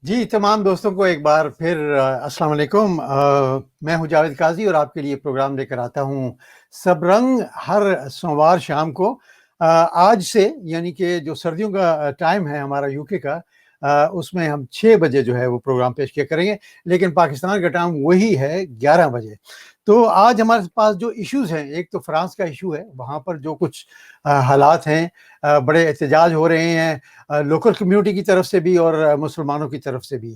जी, तमाम दोस्तों को एक बार फिर अस्सलाम वालेकुम। मैं हूँ जावेद काज़ी और आपके लिए प्रोग्राम लेकर आता हूँ सब रंग हर सोमवार शाम को। आज से यानी कि जो सर्दियों का टाइम है हमारा यूके का, उसमें हम 6 बजे जो है वो प्रोग्राम पेश किया करेंगे, लेकिन पाकिस्तान का टाइम वही है 11 बजे। तो आज हमारे पास जो इश्यूज़ हैं, एक तो फ्रांस का इश्यू है, वहाँ पर जो कुछ हालात हैं, बड़े एहतजाज हो रहे हैं लोकल कम्युनिटी की तरफ से भी और मुसलमानों की तरफ से भी।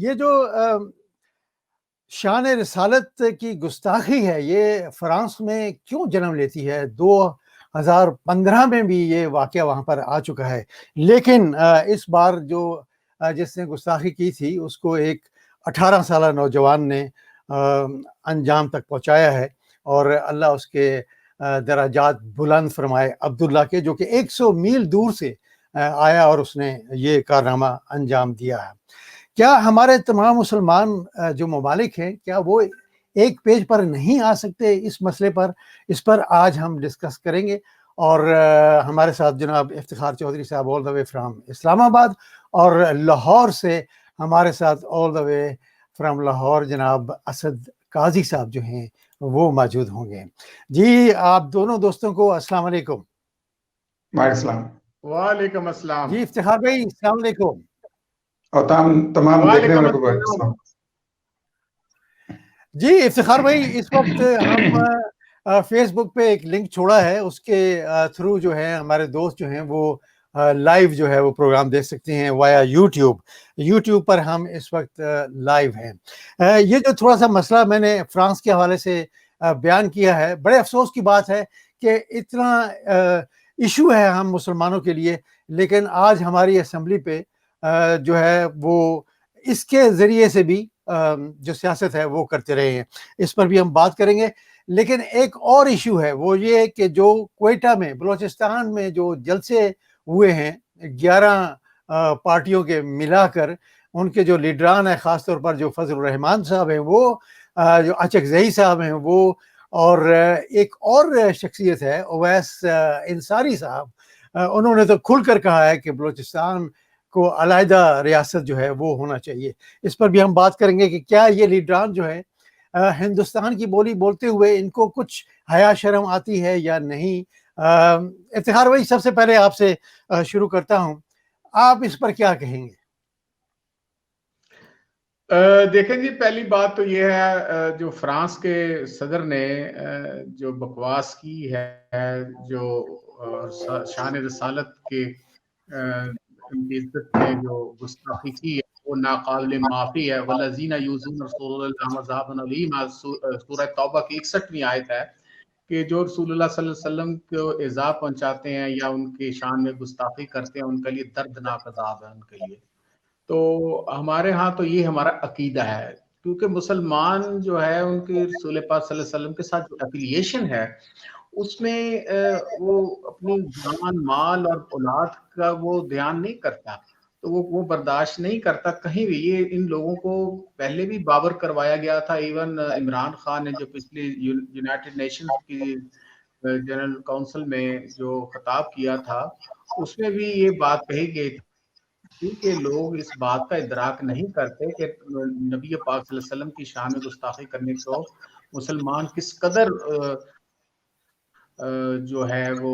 ये जो शान रिसालत की गुस्ताखी है, ये फ्रांस में क्यों जन्म लेती है? 2015 में भी ये वाक़या वहाँ पर आ चुका है। लेकिन इस बार जो जिसने गुस्ताखी की थी, उसको एक 18 साला नौजवान ने अंजाम तक पहुँचाया है और अल्लाह उसके दराजात बुलंद फरमाए। अब्दुल्ला के, जो कि 100 मील दूर से आया और उसने ये कारनामा अंजाम दिया है। क्या हमारे तमाम मुसलमान जो ममालिक हैं, क्या वो एक पेज पर नहीं आ सकते इस मसले पर? इस पर आज हम डिस्कस करेंगे और हमारे साथ जनाब इफ्तिखार चौधरी साहब all the way from Islamabad, और लाहौर से हमारे साथ all the way from Lahore जनाब असद काजी साहब जो हैं वो मौजूद होंगे। जी, आप दोनों दोस्तों को अस्सलाम वालेकुम। वालेकुम वालेकुम अस्सलाम। जी इफ्तिखार भाई, अस्सलाम वालेकुम। और तमाम देखने वालेकुम वालों को अस्सलाम। जी इफ्तिखार भाई, इस वक्त हम फेसबुक पे एक लिंक छोड़ा है, उसके थ्रू जो है हमारे दोस्त जो हैं वो लाइव जो है वो प्रोग्राम देख सकते हैं वाया यूट्यूब। यूट्यूब पर हम इस वक्त लाइव हैं। ये जो थोड़ा सा मसला मैंने फ्रांस के हवाले से बयान किया है, बड़े अफसोस की बात है कि इतना इशू है हम मुसलमानों के लिए, लेकिन आज हमारी असम्बली पे जो है वो इसके ज़रिए से भी जो सियासत है वो करते रहे हैं। इस पर भी हम बात करेंगे। लेकिन एक और इशू है, वो ये है कि जो क्वेटा में, बलूचिस्तान में जो जलसे हुए हैं 11 पार्टियों के मिलाकर, उनके जो लीडरान हैं, ख़ास तौर पर जो फजल रहमान साहब हैं वो, जो अचकज़ई साहब हैं वो, और एक और शख्सियत है उवैस अंसारी साहब, उन्होंने तो खुलकर कहा है कि बलूचिस्तान को अलहदा रियासत जो है वो होना चाहिए। इस पर भी हम बात करेंगे कि क्या ये लीडरान जो है हिंदुस्तान की बोली बोलते हुए इनको कुछ हया शर्म आती है या नहीं? इफ्तिखार भाई, सबसे पहले आपसे शुरू करता हूँ, आप इस पर क्या कहेंगे? देखें जी, पहली बात तो ये है, जो फ्रांस के सदर ने जो बकवास की है, जो शान रसालत के उनकी इज्जत में जो गुस्ताखी की है, वो नाकाबिल माफी है। वल्लज़ीना यूज़ूना रसूलल्लाह अज़ाबन अलीम, सूरह तौबा की 61वीं आयत है कि जो रसूलुल्लाह सल्लल्लाहु अलैहि वसल्लम को इज़ा पहुंचाते हैं या उनकी शान में गुस्ताखी करते हैं, उनके लिए दर्दनाक अज़ाब है उनके लिए। तो हमारे यहाँ तो ये हमारा अकीदा है, क्योंकि मुसलमान जो है उनके रसूल पाक सल्लल्लाहु अलैहि वसल्लम के साथ जो एफिलिएशन है, उसमें वो अपनी जान, माल और औलाद का वो ध्यान नहीं करता, तो वो बर्दाश्त नहीं करता कहीं भी। ये इन लोगों को पहले भी बावर करवाया गया था। इवन इमरान खान ने जो पिछले यूनाइटेड नेशंस की जनरल काउंसिल में जो खिताब किया था, उसमें भी ये बात कही गई थी कि लोग इस बात का इदराक नहीं करते कि नबी पाक सल्लल्लाहु अलैहि वसल्लम की शान में गुस्ताखी करने को मुसलमान किस कदर जो है वो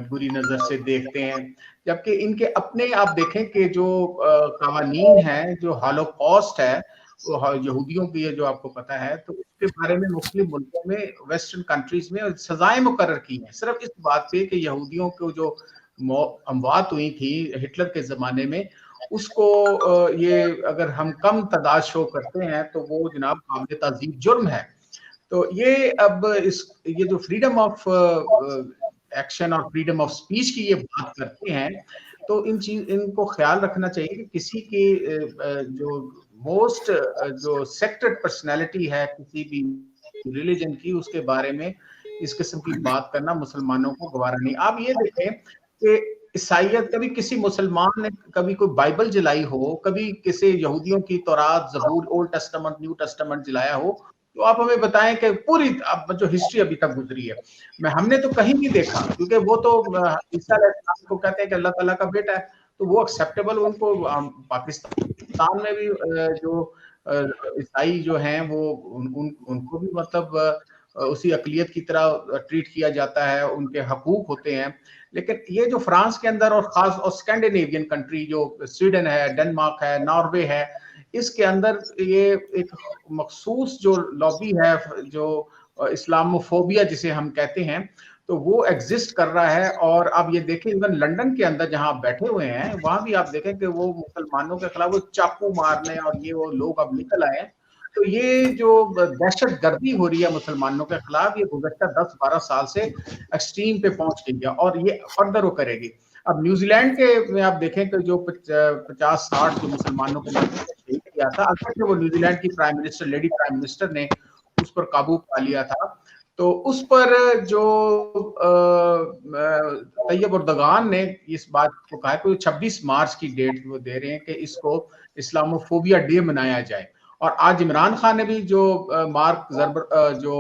बुरी नजर से देखते हैं। जबकि इनके अपने आप देखें कि जो कवानीन है, जो हॉलोकॉस्ट है, वो यहूदियों की है, जो आपको पता है, तो उसके बारे में मुख्तलिफ मुल्कों में, वेस्टर्न कंट्रीज में सजाएं मुकर्रर की हैं सिर्फ इस बात पे कि यहूदियों को जो अमवात हुई थी हिटलर के ज़माने में, उसको ये अगर हम कम तादाद शो करते हैं तो वो जनाब काबिल ताज़ीम जुर्म है। तो ये अब ये जो फ्रीडम ऑफ एक्शन और फ्रीडम ऑफ स्पीच की ये बात करते हैं, तो इनको ख्याल रखना चाहिए कि किसी की जो मोस्ट जो सेक्टेड पर्सनैलिटी है किसी भी रिलीजन की, उसके बारे में इस किस्म की बात करना मुसलमानों को गवारा नहीं। आप ये देखें कि ईसाइयत, कभी किसी मुसलमान ने कभी कोई बाइबल जलाई हो, कभी किसी यहूदियों की तौरात, जबूर, ओल्ड टेस्टामेंट, न्यू टेस्टामेंट जलाया हो, तो आप हमें बताएं कि पूरी अब जो हिस्ट्री अभी तक गुजरी है, हमने तो कहीं नहीं देखा, क्योंकि वो तो ईसा अलैहिस्सलाम को कहते हैं कि अल्लाह ताला का बेटा है, तो वो एक्सेप्टेबल उनको पाकिस्तान में भी जो ईसाई जो हैं वो उनको भी मतलब उसी अकलियत की तरह ट्रीट किया जाता है, उनके हकूक होते हैं। लेकिन ये जो फ्रांस के अंदर और खास और स्कैंडिनेवियन कंट्री जो स्वीडन है, डेनमार्क है, नॉर्वे है, इसके अंदर ये एक मखसूस जो लॉबी है जो इस्लामोफोबिया जिसे हम कहते हैं, तो वो एग्जिस्ट कर रहा है। और अब ये देखें इवन लंदन के अंदर जहां आप बैठे हुए हैं वहां भी आप देखें कि वो मुसलमानों के खिलाफ वो चाकू मारने और ये वो लोग अब निकल आए हैं। तो ये जो दहशत गर्दी हो रही है मुसलमानों के खिलाफ, ये गुज़श्ता 10-12 साल से एक्सट्रीम पे पहुंच गई है और ये फर्दर वो करेगी। अब न्यूजीलैंड के में आप देखें कि जो 50-60 जो मुसलमानों को शहीद किया था, अगर वो न्यूजीलैंड की prime minister lady prime minister ने उस पर काबू पा लिया था, तो उस पर जो तैयब उर्दगान ने इस बात को कहा कि 26 मार्च की डेट वो दे रहे हैं कि इसको इस्लामोफोबिया डे मनाया जाए। और आज इमरान खान ने भी जो मार्क जरबर जो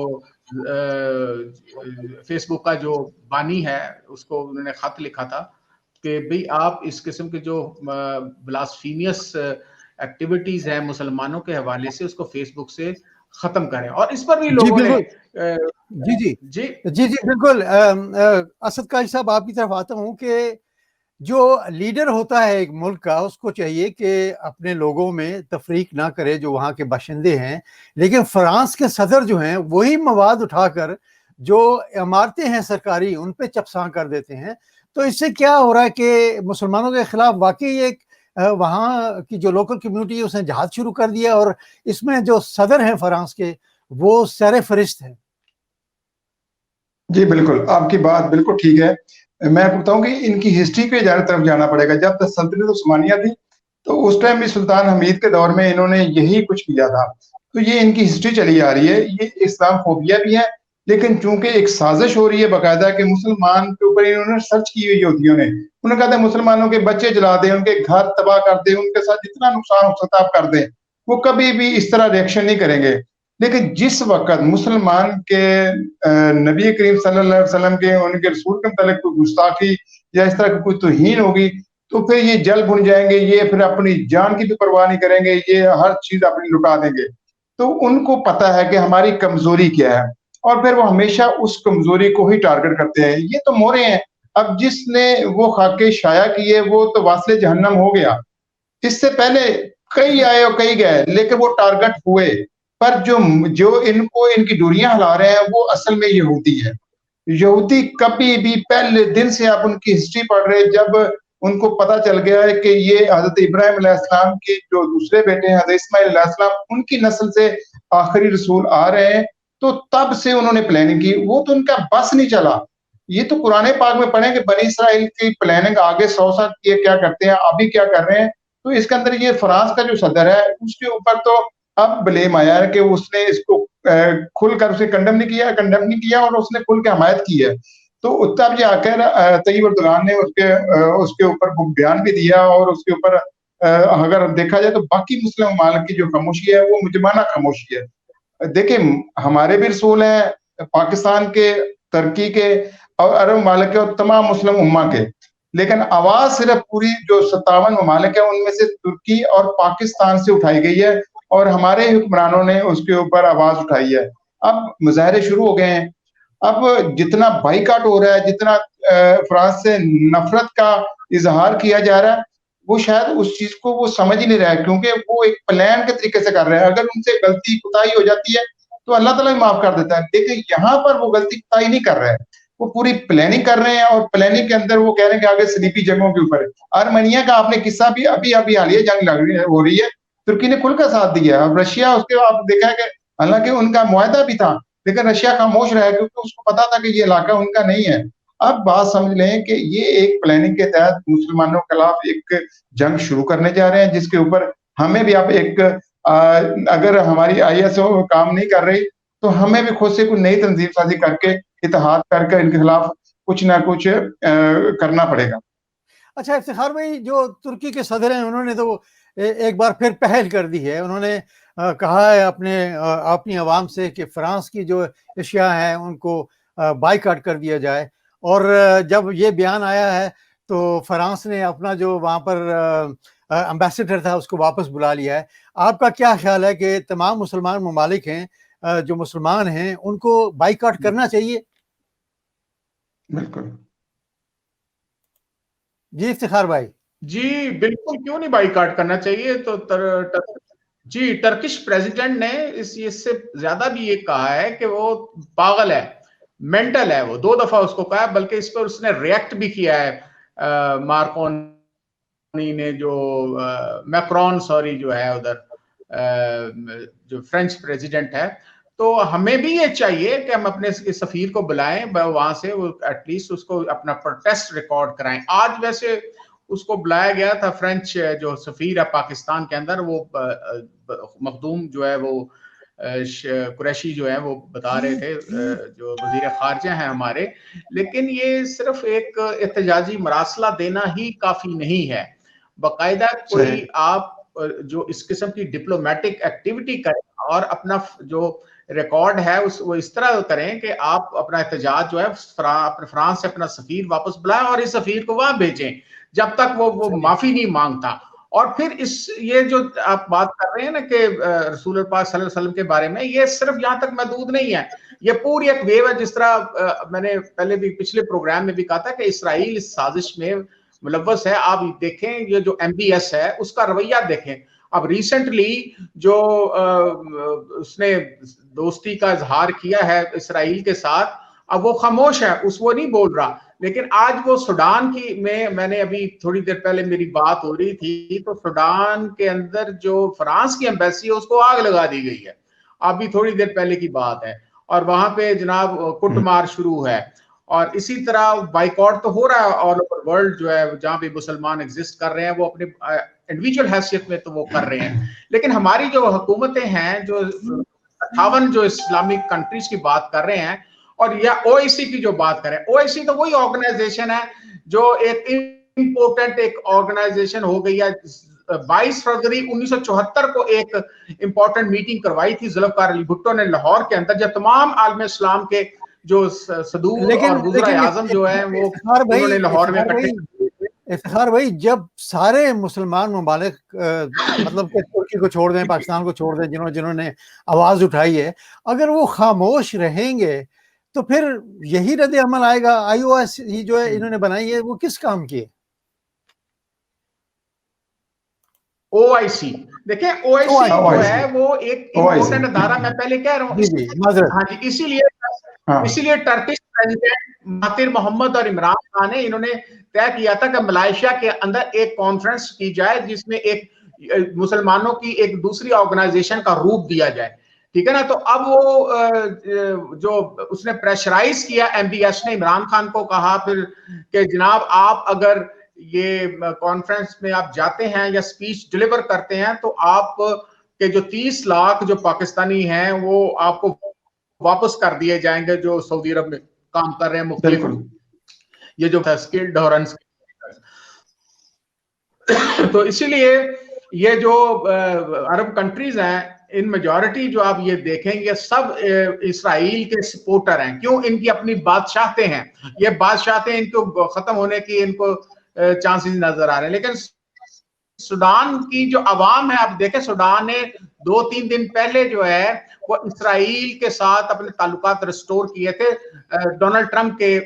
फेसबुक का जो बानी है उसको उन्होंने खत लिखा था कि भाई आप इस किस्म के जो ब्लास्फीमियस एक्टिविटीज हैं मुसलमानों के हवाले से उसको फेसबुक से खत्म करें। और इस पर भी लोगों ने जी जी जी जी जी बिल्कुल। असद काजी साहब आपकी तरफ आता हूँ कि जो लीडर होता है एक मुल्क का उसको चाहिए कि अपने लोगों में तफरीक ना करे जो वहाँ के बाशिंदे हैं, लेकिन फ्रांस के सदर जो हैं वही मवाद उठाकर जो इमारतें हैं सरकारी उन पे चपसां कर देते हैं। तो इससे क्या हो रहा है कि मुसलमानों के खिलाफ वाकई एक वहाँ की जो लोकल कम्युनिटी है उसने जहाद शुरू कर दिया और इसमें जो सदर हैं फ्रांस के वो सर फरिश्त है। जी बिल्कुल, आपकी बात बिल्कुल ठीक है। मैं आपको बताऊं कि इनकी हिस्ट्री पे ज़्यादा तरफ जाना पड़ेगा। जब सल्तनत उस्मानिया थी तो उस टाइम भी सुल्तान हमीद के दौर में इन्होंने यही कुछ किया था। तो ये इनकी हिस्ट्री चली आ रही है। ये इस्लामोफोबिया भी है, लेकिन चूंकि एक साजिश हो रही है बाकायदा कि मुसलमान के ऊपर इन्होंने सर्च की हुई होतियों ने, उन्होंने कहा था मुसलमानों के बच्चे जला दें, उनके घर तबाह कर दें, उनके साथ जितना नुकसान हो सकता आप कर दें। वो कभी भी इस तरह रिएक्शन नहीं करेंगे। लेकिन जिस वक्त मुसलमान के नबी करीम सल्लल्लाहु अलैहि वसल्लम के उनके रसूल के मतलब कोई गुस्ताखी या इस तरह की कोई तौहीन होगी तो फिर ये जल भुन जाएंगे, ये फिर अपनी जान की भी परवाह नहीं करेंगे, ये हर चीज अपनी लुटा देंगे। तो उनको पता है कि हमारी कमजोरी क्या है और फिर वो हमेशा उस कमजोरी को ही टारगेट करते हैं। ये तो मोरे हैं। अब जिसने वो खाके शाया किए वो तो वासले जहन्नम हो गया। इससे पहले कई आए और कई गए, लेकिन वो टारगेट हुए। पर जो जो इनको इनकी डोरियां हिला रहे हैं वो असल में यहूदी है। यहूदी कभी भी पहले दिन से आप उनकी हिस्ट्री पढ़ रहे, जब उनको पता चल गया है कि ये हजरत इब्राहिम अलैहिस्सलाम के जो दूसरे बेटे हैं हजरत इस्माइल अलैहिस्सलाम उनकी नस्ल से आखिरी रसूल आ रहे हैं, तो तब से उन्होंने प्लानिंग की। वो तो उनका बस नहीं चला। ये तो कुरान पाक में पढ़े कि बनी इसराइल की प्लानिंग आगे 100 साल की क्या करते हैं, अभी क्या कर रहे हैं। तो इसके अंदर ये फ्रांस का जो सदर है उसके ऊपर तो अब ब्लेम आया है कि उसने इसको खुलकर उसे कंडेम नहीं किया और उसने खुल के हमायत की है। तो तब जाकर तैयब उर्दगान ने उसके ऊपर बयान भी दिया और उसके ऊपर अगर देखा जाए तो बाकी मुस्लिम ममालिक की जो खामोशी है वो मुजमाना खामोशी है। देखिए हमारे भी रसूल हैं पाकिस्तान के, तुर्की के और अरब ममालिक के और तमाम मुस्लिम उम्मा के, लेकिन आवाज सिर्फ पूरी जो 57 ममालिक है उनमें से तुर्की और पाकिस्तान से उठाई गई है और हमारे हुक्मरानों ने उसके ऊपर आवाज उठाई है। अब मुजाहरे शुरू हो गए हैं। अब जितना बाइकाट हो रहा है, जितना फ्रांस से नफरत का इजहार किया जा रहा है, वो शायद उस चीज को वो समझ ही नहीं रहा है, क्योंकि वो एक प्लान के तरीके से कर रहे हैं। अगर उनसे गलती कुताही हो जाती है तो अल्लाह ताला भी माफ कर देता है, लेकिन यहाँ पर वो गलती कुताही नहीं कर रहे हैं, वो पूरी प्लानिंग कर रहे हैं। और प्लानिंग के अंदर वो कह रहे हैं कि आगे स्लीपी जगहों के ऊपर आर्मेनिया का आपने किस्सा भी अभी अभी हालिया जंग लग रही है हो रही है, तुर्की ने खुलकर साथ दिया। अब रशिया उसके आप देखा है कि हालांकि उनका मुआहदा भी था लेकिन रशिया खामोश रहा क्योंकि उसको पता था कि ये इलाका उनका नहीं है। अब बात समझ लें कि ये एक प्लानिंग के तहत मुसलमानों के खिलाफ एक जंग शुरू करने जा रहे हैं, जिसके ऊपर हमें भी आप एक अगर हमारी ISO काम नहीं कर रही तो हमें भी खुद से कोई नई तंजीम साजी करके इत्तेहाद करके इनके खिलाफ कुछ ना कुछ करना पड़ेगा। अच्छा इफ्तिखार भाई, जो तुर्की के सदर हैं उन्होंने तो एक बार फिर पहल कर दी है। उन्होंने कहा है अपनी आवाम से कि फ्रांस की जो अशिया हैं उनको बाइकाट कर दिया जाए। और जब ये बयान आया है तो फ्रांस ने अपना जो वहाँ पर एम्बेसडर था उसको वापस बुला लिया है। आपका क्या ख्याल है कि तमाम मुसलमान ममालिक हैं जो मुसलमान हैं उनको बाइकआउट करना चाहिए? बिल्कुल। जी इफ्तिखार भाई। जी बिल्कुल, क्यों नहीं बाइकआउट करना चाहिए। तो जी टर्किश प्रेसिडेंट ने इससे ज्यादा भी ये कहा है कि वो पागल है, मेंटल है। वो 2 दफा उसको कहा है, बल्कि इस पर उसने रिएक्ट भी किया है। मार्कोनी ने जो मैक्रोन सॉरी जो है उधर जो फ्रेंच प्रेसिडेंट है। तो हमें भी ये चाहिए कि हम अपने सफीर को बुलाएं वहां से, वो एटलीस्ट उसको अपना प्रोटेस्ट रिकॉर्ड कराएं। आज वैसे उसको बुलाया गया था, फ्रेंच जो सफीर है पाकिस्तान के अंदर, वो मखदूम जो है वो कुरैशी जो है वो बता रहे थे, जो वजीर खारजा है हमारे। लेकिन ये सिर्फ एक एहतजाजी मरासला देना ही काफी नहीं है, बाकायदा कोई आप जो इस किस्म की डिप्लोमेटिक एक्टिविटी करें और अपना जो रिकॉर्ड है वो इस तरह करें कि आप अपना एहतजाज जो है अपने फ्रांस से अपना सफीर वापस बुलाएं और इस सफीर को वहां भेजें जब तक वो माफी नहीं मांगता। और फिर ये जो आप बात कर रहे हैं ना कि रसूल पाक सल्लल्लाहु अलैहि वसल्लम के बारे में, ये सिर्फ यहाँ तक महदूद नहीं है, ये पूरी एक वेव है। जिस तरह मैंने पहले भी पिछले प्रोग्राम में भी कहा था कि इसराइल इस साजिश में मुलव्वस है। आप देखें ये जो MBS है उसका रवैया देखें। अब रिसेंटली जो उसने दोस्ती का इजहार किया है इसराइल के साथ, अब वो खामोश है, वो नहीं बोल रहा। लेकिन आज वो सूडान की मैंने अभी थोड़ी देर पहले मेरी बात हो रही थी, तो सूडान के अंदर जो फ्रांस की एम्बेसी है उसको आग लगा दी गई है, अभी थोड़ी देर पहले की बात है। और वहां पे जनाब कुटमार शुरू है। और इसी तरह बाइकआउट तो हो रहा है ऑल ओवर वर्ल्ड, जो है जहां भी मुसलमान एग्जिस्ट कर रहे हैं वो अपने इंडिविजुअल हैसियत में तो वो कर रहे हैं। लेकिन हमारी जो हुकूमतें हैं, जो 58 जो इस्लामिक कंट्रीज की बात कर रहे हैं, और या OIC की जो बात करें, OIC तो वही ऑर्गेनाइजेशन है जो एक इम्पोर्टेंट एक ऑर्गेनाइजेशन हो गई है। 22 फरवरी 1974 को एक इंपॉर्टेंट मीटिंग करवाई थी जुल्फकार अली भुट्टो ने लाहौर के अंदर, जब तमाम आलम इस्लाम के जो सदूर और वज़ीर आज़म जो है वो उन्होंने लाहौर में इकट्ठे। इफ्तिखार भाई, जब सारे मुसलमान ममालिक मतलब कि तुर्की को छोड़ दें, पाकिस्तान को छोड़ दें, जिन्होंने आवाज उठाई है, अगर वो खामोश रहेंगे तो फिर यही रद्द अमल आएगा। IOC जो है इन्होंने बनाई है वो किस काम की है? OIC देखिए, OIC जो है वो एक इम्पोर्टेंट अदारा, मैं पहले कह रहा हूँ। हाँ जी, इसीलिए टर्किश प्रेसिडेंट महातिर मोहम्मद और इमरान खान ने इन्होंने तय किया था कि मलेशिया के अंदर एक कॉन्फ्रेंस की जाए जिसमें एक मुसलमानों की एक दूसरी ऑर्गेनाइजेशन का रूप दिया जाए, ठीक है ना। तो अब वो जो उसने प्रेशराइज किया, MBS ने इमरान खान को कहा फिर कि जनाब आप अगर ये कॉन्फ्रेंस में आप जाते हैं या स्पीच डिलीवर करते हैं तो आप के जो 30 लाख जो पाकिस्तानी हैं वो आपको वापस कर दिए जाएंगे जो सऊदी अरब में काम कर रहे हैं मुख्तलिफ ये जो स्किल्ड और अनस्किल्ड। तो इसीलिए ये जो अरब कंट्रीज हैं, इन मेजॉरिटी जो आप ये देखेंगे सब इसराइल के सपोर्टर हैं। क्यों? इनकी अपनी बादशाहते हैं, ये बादशाहते इनको खत्म होने की इनको चांसेस नजर आ रहे हैं। लेकिन सूडान की जो अवाम है, आप देखें सूडान ने 2-3 दिन पहले जो है वो इसराइल के साथ अपने ताल्लुकात रिस्टोर किए थे डोनाल्ड ट्रंप के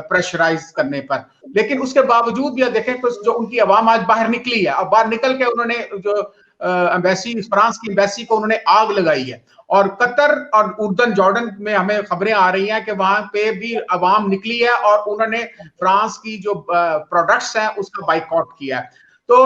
प्रेशराइज करने पर। लेकिन उसके बावजूद भी देखें तो जो उनकी अवाम आज बाहर निकली है, अब बाहर निकल के उन्होंने जो एम्बेसी, फ्रांस की एम्बेसी को उन्होंने आग लगाई है। और कतर और उर्दन जॉर्डन में हमें खबरें आ रही हैं कि वहां पे भी अवाम निकली है और उन्होंने फ्रांस की जो प्रोडक्ट्स हैं उसका बाइकआउट किया है। तो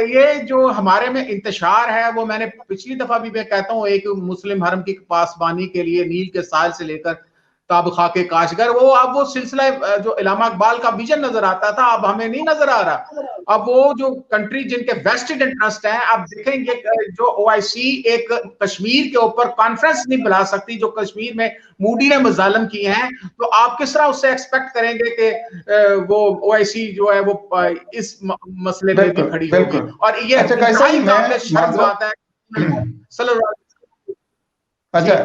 ये जो हमारे में इंतशार है वो मैंने पिछली दफा भी मैं कहता हूँ, एक मुस्लिम हरम की पासबानी के लिए नील के साल से लेकर ताब खाके काशगर, वो अब वो सिलसिला जो इलामा इकबाल का विजन नजर आता था अब हमें नहीं नजर आ रहा। अब वो जो कंट्री जिनके वेस्टेड इंटरेस्ट हैं, आप देखेंगे जो OIC एक कश्मीर के ऊपर कॉन्फ्रेंस नहीं बुला सकती जो कश्मीर में मूडी ने मजालम किए हैं, तो आप किस तरह उससे एक्सपेक्ट करेंगे कि वो OIC जो है वो इस मसले में भी खड़ी होगी। और ये अच्छा, बात है अच्छा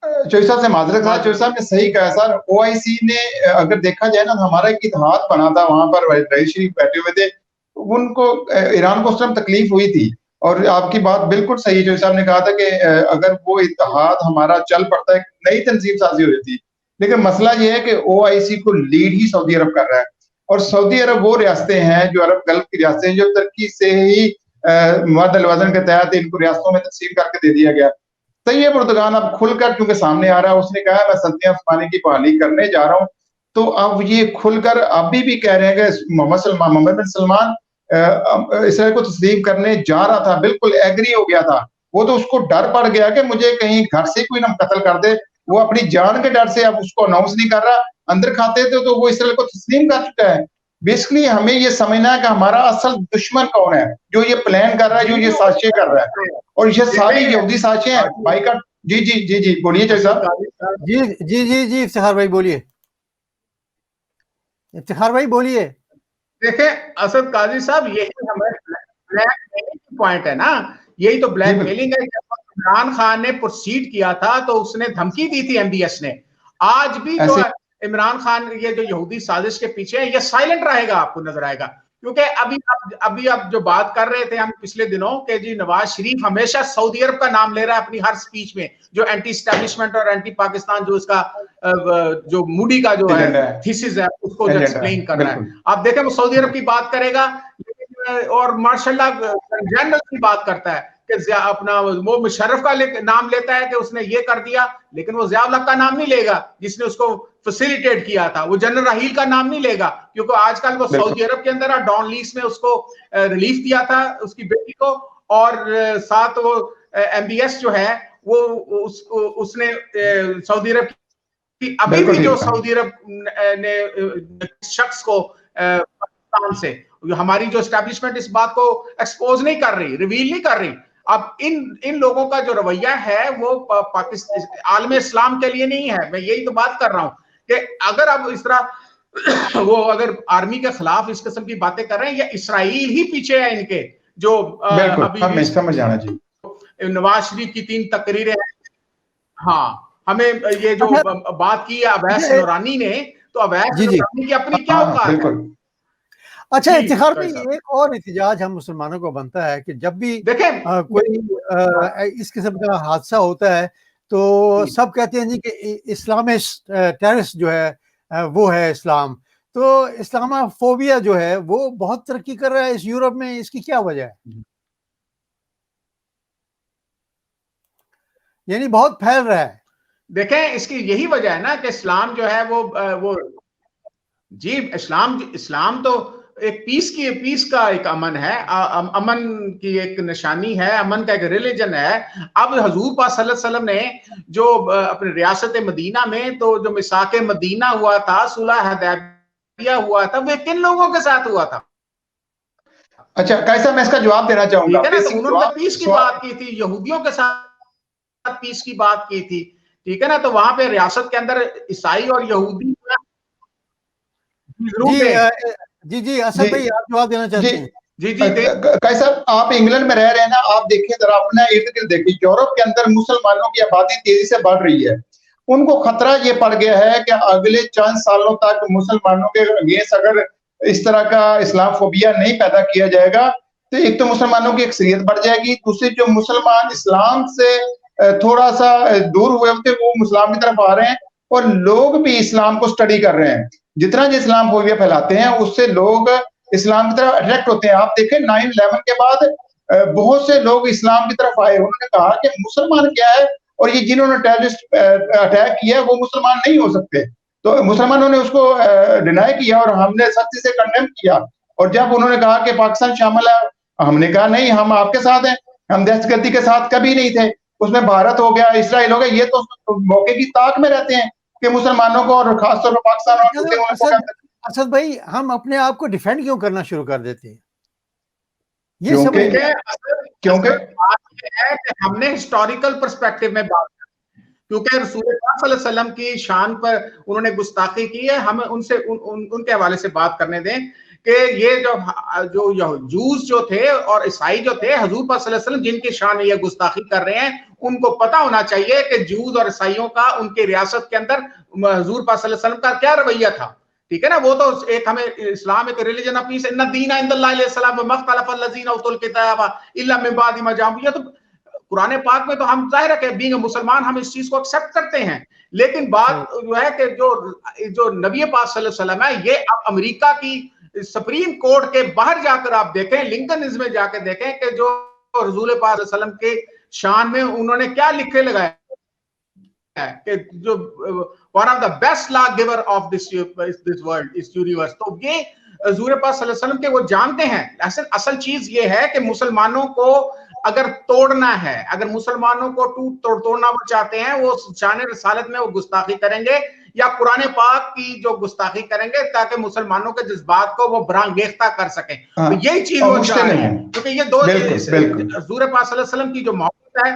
चौधरी साहब से माजरत था, चौधरी साहब ने सही कहा सर। ओआईसी ने अगर देखा जाए ना, हमारा एक इत्तेहाद बना था, वहां पर रईस शरीफ बैठे हुए थे, उनको ईरान को उस टाइम तकलीफ हुई थी। और आपकी बात बिल्कुल सही, चौधरी साहब ने कहा था कि अगर वो इत्तेहाद हमारा चल पड़ता है, नई तंजीम साजी हो जाती। लेकिन मसला ये है कि ओआईसी को लीड ही सऊदी अरब कर रहा है, और सऊदी अरब वो रियासतें हैं जो अरब गल्फ की रियासतें हैं जो तुर्की से ही मुआहदा अल-वज़न के तहत इनको रियासतों में तकसीम करके दे दिया गया। तैयब उर्दगान अब खुलकर क्योंकि सामने आ रहा है, उसने कहा मैं सल्तनत उस्मानी की बहाली करने जा रहा हूं, तो अब ये खुलकर अभी भी कह रहे हैं कि मोहम्मद बिन सलमान इसराइल को तस्लीम करने जा रहा था, बिल्कुल एग्री हो गया था। वो तो उसको डर पड़ गया कि मुझे कहीं घर से कोई ना कत्ल कर दे, वो अपनी जान के डर से अब उसको अनाउंस नहीं कर रहा। अंदर खाते थे तो वो इसराइल को तस्लीम कर चुका है। बेसिकली हमें ये समझना है कि हमारा असल दुश्मन कौन है, जो ये प्लान कर रहा है, जो ये साजिशें कर रहा है, और ये सारी यहूदी साजिशें हैं भाई का। जी जी जी जी, बोलिए चौधरी साहब। जी जी जी जी, इफ्तिखार भाई बोलिए, इफ्तिखार भाई बोलिए। देखें असद काजी साहब, यही हमारे ब्लैकमेलिंग पॉइंट है ना, यही तो ब्लैकमेलिंग है। जब इमरान खान ने प्रोसीड किया था तो उसने धमकी दी थी एमबीएस ने। आज भी जो इमरान खान ये जो यहूदी साजिश के पीछे है, ये साइलेंट रहेगा, आपको नजर आएगा। क्योंकि अभी आप जो बात कर रहे थे हम पिछले दिनों के, जी नवाज शरीफ हमेशा सऊदी अरब का नाम ले रहा है अपनी हर स्पीच में, जो एंटी स्टैब्लिशमेंट और एंटी पाकिस्तान जो इसका जो मूडी का जो है थीसिस है, उसको जो एक्सप्लेन कर रहा है। आप देखें वो सऊदी अरब की बात करेगा और मार्शल्लाह जनरल की बात करता है कि अपना वो मुशर्रफ का नाम लेता है कि उसने ये कर दिया, लेकिन वो ज़िया-उल-हक का नाम नहीं लेगा जिसने उसको फैसिलिटेट किया था। वो जनरल राहील का नाम नहीं लेगा, क्योंकि आजकल वो सऊदी अरब के अंदर डॉन लीस में उसको रिलीफ दिया था उसकी बेटी को, और साथ वो एमबीएस जो है वो उसने सऊदी अरब की अभी भी जो सऊदी अरब ने शख्स को पाकिस्तान से, हमारी जो एस्टैब्लिशमेंट इस बात को एक्सपोज नहीं कर रही, रिवील नहीं कर रही। अब इन लोगों का जो रवैया है वो पाकिस्तान आलम इस्लाम के लिए नहीं है। मैं यही तो बात कर रहा हूं कि अगर अब इस तरह वो अगर आर्मी के खिलाफ इस किस्म की बातें कर रहे हैं, या इसराइल ही पीछे है इनके, जो अभी समझ जाना चाहिए। नवाज शरीफ की 3 तकरीरें हैं। हाँ, हमें ये जो बात की है अवैस नूरानी ने, तो अवैस नूरानी की अपनी क्या औकात है। अच्छा, इफ्तिखार भाई, एक और एहतिजाज हम मुसलमानों को बनता है कि जब भी कोई इस किस्म का हादसा होता है तो सब कहते हैं जी कि इस्लामिस्ट टेररिस्ट जो है वो है इस्लाम। तो इस्लामोफोबिया जो है वो बहुत तरक्की कर रहा है इस यूरोप में, इसकी क्या वजह है? यानी बहुत फैल रहा है। देखें, इसकी यही वजह है ना कि इस्लाम जो है वो जी इस्लाम तो एक पीस का एक अमन है, अमन की एक निशानी है, अमन का एक रिलीजन है। अब हजूर पाक सल्लल्लाहु अलैहि वसल्लम ने जो अपने रियासत मदीना में तो जो मिसाके मदीना हुआ था, सुलह हुदैबिया हुआ था, वो किन लोगों के साथ हुआ था? अच्छा कैसा, मैं इसका जवाब देना चाहूंगा। तो उन्होंने पीस की बात की थी, यहूदियों के साथ पीस की बात की थी, ठीक है ना। तो वहां पे रियासत के अंदर ईसाई और यहूदी जी जी असद भाई, आप जवाब देना चाहते हैं? जी जी कैसा, आप इंग्लैंड में रह रहे हैं ना, आप देखिए जरा अपना इर्द गिर्द देखिए, यूरोप के अंदर मुसलमानों की आबादी तेजी से बढ़ रही है। उनको खतरा ये पड़ गया है कि अगले चंद सालों तक मुसलमानों के अगेंस्ट अगर इस तरह का इस्लामफोबिया नहीं पैदा किया जाएगा तो एक तो मुसलमानों की अक्सरियत बढ़ जाएगी, दूसरी जो मुसलमान इस्लाम से थोड़ा सा दूर हुए थे वो मुस्लिम की तरफ आ रहे हैं, और लोग भी इस्लाम को स्टडी कर रहे हैं। जितना जो इस्लामफोबिया फैलाते हैं उससे लोग इस्लाम की तरफ अट्रैक्ट होते हैं। आप देखें 9/11 के बाद बहुत से लोग इस्लाम की तरफ आए, उन्होंने कहा कि मुसलमान क्या है, और ये जिन्होंने टेररिस्ट अटैक किया वो मुसलमान नहीं हो सकते। तो मुसलमानों ने उसको डिनाई किया और हमने सख्ती से कंडेम किया। और जब उन्होंने कहा कि पाकिस्तान शामिल है, हमने कहा नहीं, हम आपके साथ हैं, हम दहशतगर्दी के साथ कभी नहीं थे। उसमें भारत हो गया, इसराइल हो गया, ये तो मौके की ताक में रहते हैं कि मुसलमानों को और खासतौर पर पाकिस्तान। असद भाई, हम अपने आप को डिफेंड क्यों करना शुरू कर देते हैं? ये क्योंकि है कि हमने हिस्टोरिकल पर्सपेक्टिव में बात की, क्योंकि रसूल सल्लल्लाहु अलैहि वसल्लम की शान पर उन्होंने गुस्ताखी की है, हमें उनसे उनके हवाले से बात करने दें कि ये जो जूस जो थे और ईसाई जो थे, हुजूर पाक सल्लल्लाहु अलैहि वसल्लम जिनकी शान में ये गुस्ताखी कर रहे हैं, उनको पता होना चाहिए कि जूस और ईसाइयों का उनके रियासत के अंदर हुजूर पाक सल्लल्लाहु अलैहि वसल्लम का क्या रवैया था। ठीक है ना, वो तो एक हमें इस्लाम एक रिलीजन ऑफ पीस, इन्ना दीना इंदल्लाहि अलैहिस्सलाम व मख्तलफ अल्लज़ीना उतुल किताब इल्ला मिन बादि मा जाअहुम, ये तो कुरान पाक में तो हम जाहिर है कि बीइंग मुसलमान हम इस चीज को एक्सेप्ट करते हैं, लेकिन बात जो है कि जो नबी पाक सल्लल्लाहु अलैहि वसल्लम है, ये अब अमेरिका की सुप्रीम कोर्ट के बाहर जाकर आप देखें, लिंकन में जाकर देखें कि जो रसूल पाक सल्लल्लाहु अलैहि वसल्लम के शान में उन्होंने क्या लिखे लगाया है कि जो one of the best law giver of this world, इस यूनिवर्स। तो ये हुजूर पाक सल्लल्लाहु अलैहि वसल्लम के वो जानते हैं। असल चीज ये है कि मुसलमानों को अगर तोड़ना है, अगर मुसलमानों को तोड़ना वो चाहते हैं, वो शान रिसालत में वो गुस्ताखी करेंगे या कुरान पाक की जो गुस्ताखी करेंगे, ताकि मुसलमानों के जज्बात को वो बरांगेख्ता कर सकें। तो यही चीज वो चाह रहे हैं, क्योंकि ये दो हुजूर पाक सल्लल्लाहु अलैहि वसल्लम की जो मोहब्बत है,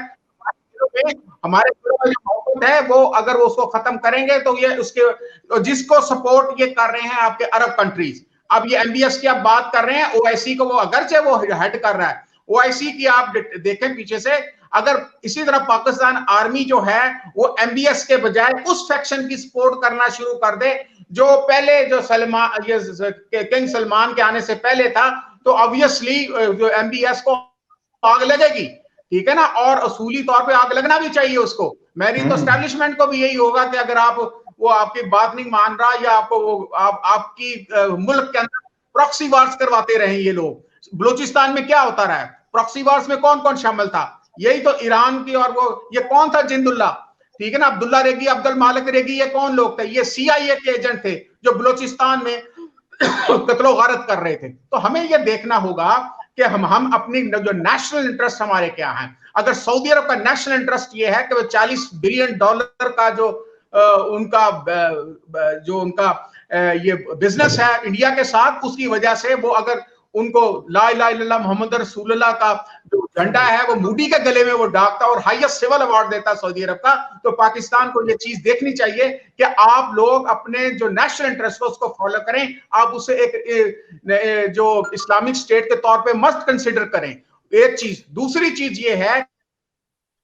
हमारे दिलों में जो मोहब्बत है, वो अगर वो उसको खत्म करेंगे तो ये उसके जिसको सपोर्ट ये कर रहे हैं आपके अरब कंट्रीज। अब ये एमबीएस की आप बात कर रहे हैं, ओआईसी को वो अगरचे वो हेड कर रहा है, ओआईसी की आप देखें पीछे से, अगर इसी तरह पाकिस्तान आर्मी जो है वो एमबीएस के बजाय उस फैक्शन की सपोर्ट करना शुरू कर दे जो पहले जो किंग सलमान के आने से पहले था, तो ऑब्वियसली जो एमबीएस को आग लगेगी। ठीक है ना, और असूली तौर पे आग लगना भी चाहिए उसको। मेरी तो एस्टैब्लिशमेंट को भी यही होगा कि अगर आप वो आपकी बात नहीं मान रहा या आपको वो आपकी मुल्क के अंदर प्रॉक्सी वार्स करवाते रहे ये लोग। बलूचिस्तान में क्या होता रहा है, प्रॉक्सी वार्स में कौन कौन शामिल था, यही तो ईरान की, और वो ये कौन था, जिंदुल्ला, ठीक है ना, अब्दुल्ला रेगी, अब्दुल मालिक रेगी, ये कौन लोग थे, ये सीआईए के एजेंट थे जो बलूचिस्तान में कत्लो गारत कर रहे थे। तो हमें ये देखना होगा कि हम अपनी जो नेशनल इंटरेस्ट हमारे क्या हैं। अगर सऊदी अरब का नेशनल इंटरेस्ट ये है कि वो $40 बिलियन का जो उनका ये बिजनेस है इंडिया के साथ, उसकी वजह से वो अगर उनको ला इलाहा इल्लल्लाह मोहम्मद रसूलुल्लाह का जो झंडा है वो मूडी के गले में वो डालता और हाईएस्ट सिविल अवार्ड देता सऊदी अरब का, तो पाकिस्तान को ये चीज देखनी चाहिए कि आप लोग अपने जो नेशनल इंटरेस्ट को उसको फॉलो करें, आप उसे एक जो इस्लामिक स्टेट के तौर पे मस्ट कंसिडर करें। एक चीज, दूसरी चीज ये है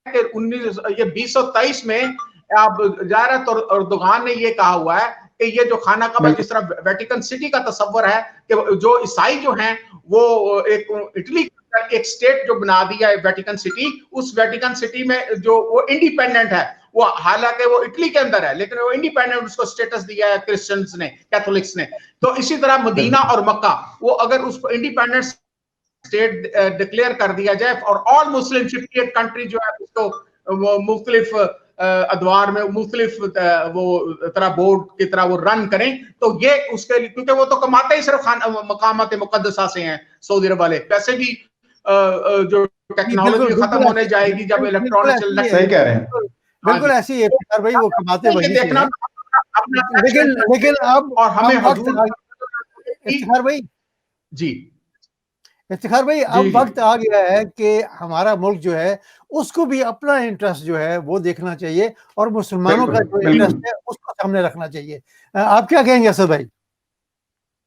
कि 2023 में आप ज़ाहिर अर्दोगान ने ये कहा हुआ है कि ये जो खाना काबा, जिस तरह वेटिकन सिटी का तस्वर है कि जो ईसाई जो हैं वो एक इटली एक स्टेट जो बना दिया है वेटिकन सिटी, उस वेटिकन सिटी में जो वो इंडिपेंडेंट है, वो हालांकि वो इटली के अंदर है लेकिन वो इंडिपेंडेंट उसको स्टेटस दिया है क्रिश्चियंस ने, कैथोलिक्स ने। तो इसी तरह मदीना और मक्का, वो अगर उसको इंडिपेंडेंट स्टेट डिक्लेयर कर दिया जाए और ऑल मुस्लिम शिफ्टियत कंट्री जो है उसको वो मुख्तलिफ अदवार में मुख्तलिफ वो तरह बोर्ड की तरह वो रन करें, तो ये उसके लिए, क्योंकि वो तो कमाते ही सिर्फ मकामात मुकद्दसा से हैं सऊदी अरब वाले। वैसे भी जो टेक्नोलॉजी खत्म होने जाएगी जब इलेक्ट्रॉनिक, सही कह रहे हैं, बिल्कुल ऐसी है भाई, वो कमाते वही से हैं। लेकिन अब और हमें इफ्तिखार भाई जी, इफ्तिखार भाई अब वक्त आ गया है कि हमारा मुल्क जो है उसको भी अपना इंटरेस्ट जो है वो देखना चाहिए और मुसलमानों का जो इंटरेस्ट है उसको सामने रखना चाहिए। आप क्या कहेंगे असद भाई?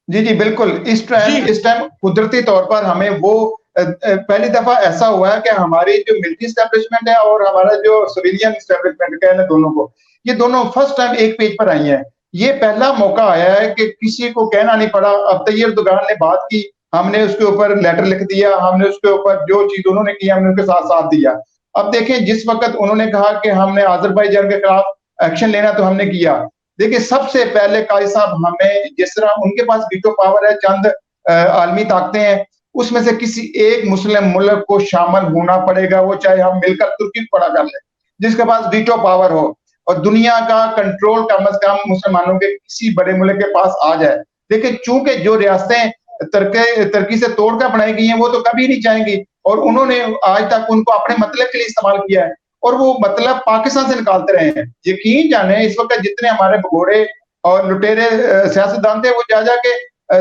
जी जी बिल्कुल, इस टाइम कुदरती तौर पर हमें वो पहली दफा ऐसा हुआ है कि हमारी जो मिलिट्री एस्टेब्लिशमेंट है और हमारा जो सिविलियन एस्टेब्लिशमेंट कहना दोनों को, ये दोनों फर्स्ट टाइम एक पेज पर आई हैं। ये पहला मौका आया है कि किसी को कहना नहीं पड़ा। अब तैयब एर्दोगान ने बात की, हमने उसके ऊपर लेटर लिख दिया, हमने उसके ऊपर जो चीज उन्होंने की हमने उनके साथ साथ दिया। अब देखें, जिस वक्त उन्होंने कहा कि हमने अजरबैजान के खिलाफ एक्शन लेना तो हमने किया। देखिए, सबसे पहले काजी साहब, हमें जिस तरह उनके पास वीटो पावर है, चंद आलमी ताकतें हैं, उसमें से किसी एक मुस्लिम मुल्क को शामिल होना पड़ेगा, वो चाहे हम मिलकर तुर्की को खड़ा कर लें, जिसके पास वीटो पावर हो और दुनिया का कंट्रोल कम से कम मुसलमानों के किसी बड़े मुल्क के पास आ जाए। देखिए, चूंकि जो रियासतें तुर्की से तोड़कर बनाई गई हैं वो तो कभी नहीं चाहेंगी, और उन्होंने आज तक उनको अपने मतलब के लिए इस्तेमाल किया है और वो मतलब पाकिस्तान से निकालते रहे हैं। यकीन जाने, इस वक्त जितने हमारे भगोड़े और लुटेरे सियासतदान थे वो जा जाके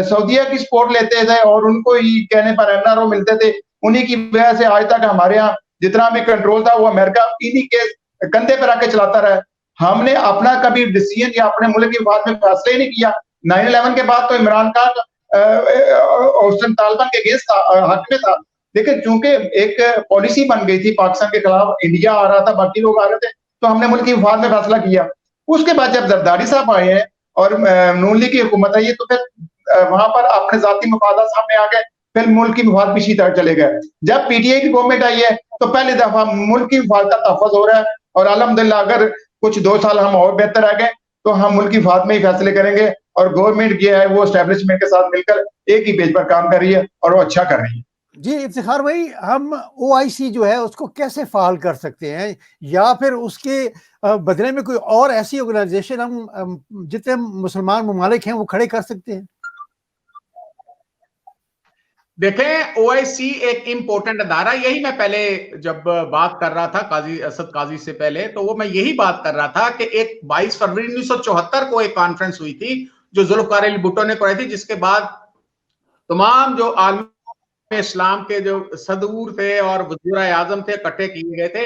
सऊदीया की सपोर्ट लेते थे और उनको ही कहने पर एनआरओ मिलते थे। उन्हीं की वजह से आज तक हमारे यहाँ जितना भी कंट्रोल था वो अमेरिका इन्हीं के कंधे पर आके चलाता रहा। हमने अपना कभी डिसीजन या अपने मुल्क की बात में फैसला ही नहीं किया। 9/11 के बाद तो इमरान खान उसने तालिबान के अगेंस्ट हक में था, लेकिन चूंकि एक पॉलिसी बन गई थी पाकिस्तान के खिलाफ, इंडिया आ रहा था, बाकी लोग आ रहे थे, तो हमने मुल्क की हिफाजत में फैसला किया। उसके बाद जब जरदारी साहब आए हैं और नून लीग की हुकूमत आई है, तो फिर वहां पर अपने जाती मफादा सामने आ गए, फिर मुल्क की मफाद पीछे तरफ चले गए। जब पीटीआई की गवर्नमेंट आई है तो पहली दफा मुल्क की मफाद का तहफ़्फ़ुज़ हो रहा है, और अल्हम्दुलिल्लाह अगर कुछ 2 साल हम और बेहतर आ गए तो हम मुल्क की मफाद में ही फैसले करेंगे, और गवर्नमेंट जो है वो एस्टेब्लिशमेंट के साथ मिलकर एक ही पेज पर काम कर रही है और वो अच्छा कर रही है। जी इफ्तिखार भाई, हम ओआईसी जो है उसको कैसे फाल कर सकते हैं, या फिर उसके बदले में कोई और ऐसी ऑर्गेनाइजेशन हम जितने मुसलमान ममालिक हैं वो खड़े कर सकते हैं? देखें, ओआईसी एक इंपॉर्टेंट अदारा, यही मैं पहले जब बात कर रहा था काजी असद काजी से पहले, तो वो मैं यही बात कर रहा था कि एक 22 फरवरी 1974 को एक कॉन्फ्रेंस हुई थी जो जुल्फकार अली भुट्टो ने कराई थी, जिसके बाद तमाम जो आलम इस्लाम के जो सदूर थे और वज़ीर आज़म थे इकट्ठे किए गए थे,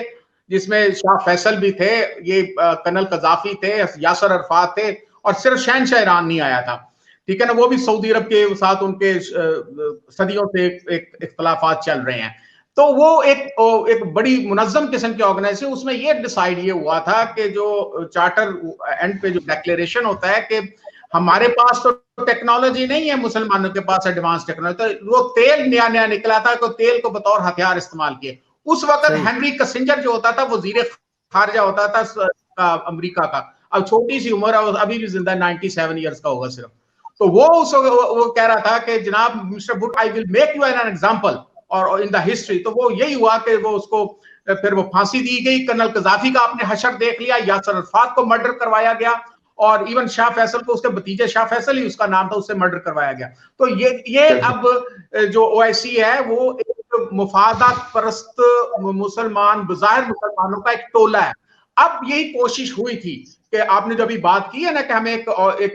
जिसमें शाह फैसल भी थे, ये कर्नल कज़ाफ़ी थे, यासर अरफात थे, और सिर्फ शहंशाह ईरान नहीं आया था, ठीक है ना। वो भी सऊदी अरब के साथ उनके सदियों से एक इख्तलाफात चल रहे हैं। तो वो एक बड़ी मुनज़्ज़म किस्म की ऑर्गेनाइजेशन, उसमें ये डिसाइड ये हुआ था कि जो चार्टर एंड पे जो डिक्लेरेशन होता है कि हमारे पास तो टेक्नोलॉजी नहीं है, मुसलमानों के पास एडवांस टेक्नोलॉजी, तो वो तेल नया नया निकला था, तो तेल को बतौर हथियार इस्तेमाल किए। उस वक्त हेनरी किसिंजर जो होता था, वजीर खारजा होता था अमेरिका का, अब छोटी सी उम्र है, अभी भी जिंदा 97 ईयर्स का होगा सिर्फ। तो वो वो कह रहा था कि जनाब mister boot, I will make you an example और इन द हिस्ट्री। तो वो यही हुआ कि वो उसको फिर वो फांसी दी गई। कर्नल कज़ाफ़ी का आपने हशर देख लिया, यासर अरफात को मर्डर करवाया गया, और इवन शाह फैसल को, उसके भतीजे शाह फैसल ही उसका नाम था, उससे मर्डर करवाया गया। तो ये अब जो ओआईसी है वो एक मुफादात परस्त मुसलमान, बज़ाहिर मुसलमानों का एक टोला है। अब यही कोशिश हुई थी कि आपने जो अभी बात की है ना कि हमें एक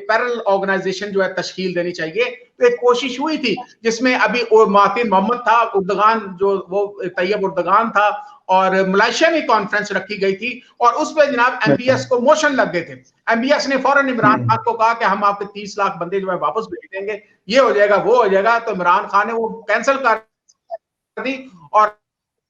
पैरेलल ऑर्गेनाइजेशन जो है तश्कील देनी चाहिए, तो एक कोशिश हुई थी जिसमें अभी मातिन मोहम्मद था, उर्दगान जो वो तैयब उर्दगान था, और मलेशिया में कॉन्फ्रेंस रखी गई थी, और उस पर जनाब एमबीएस को मोशन लग गए थे। एमबीएस ने फौरन इमरान खान को कहा कि हम आपके 30 लाख बंदे जो है वापस भेज देंगे, ये हो जाएगा वो हो जाएगा। तो इमरान खान ने वो कैंसिल कर दी, और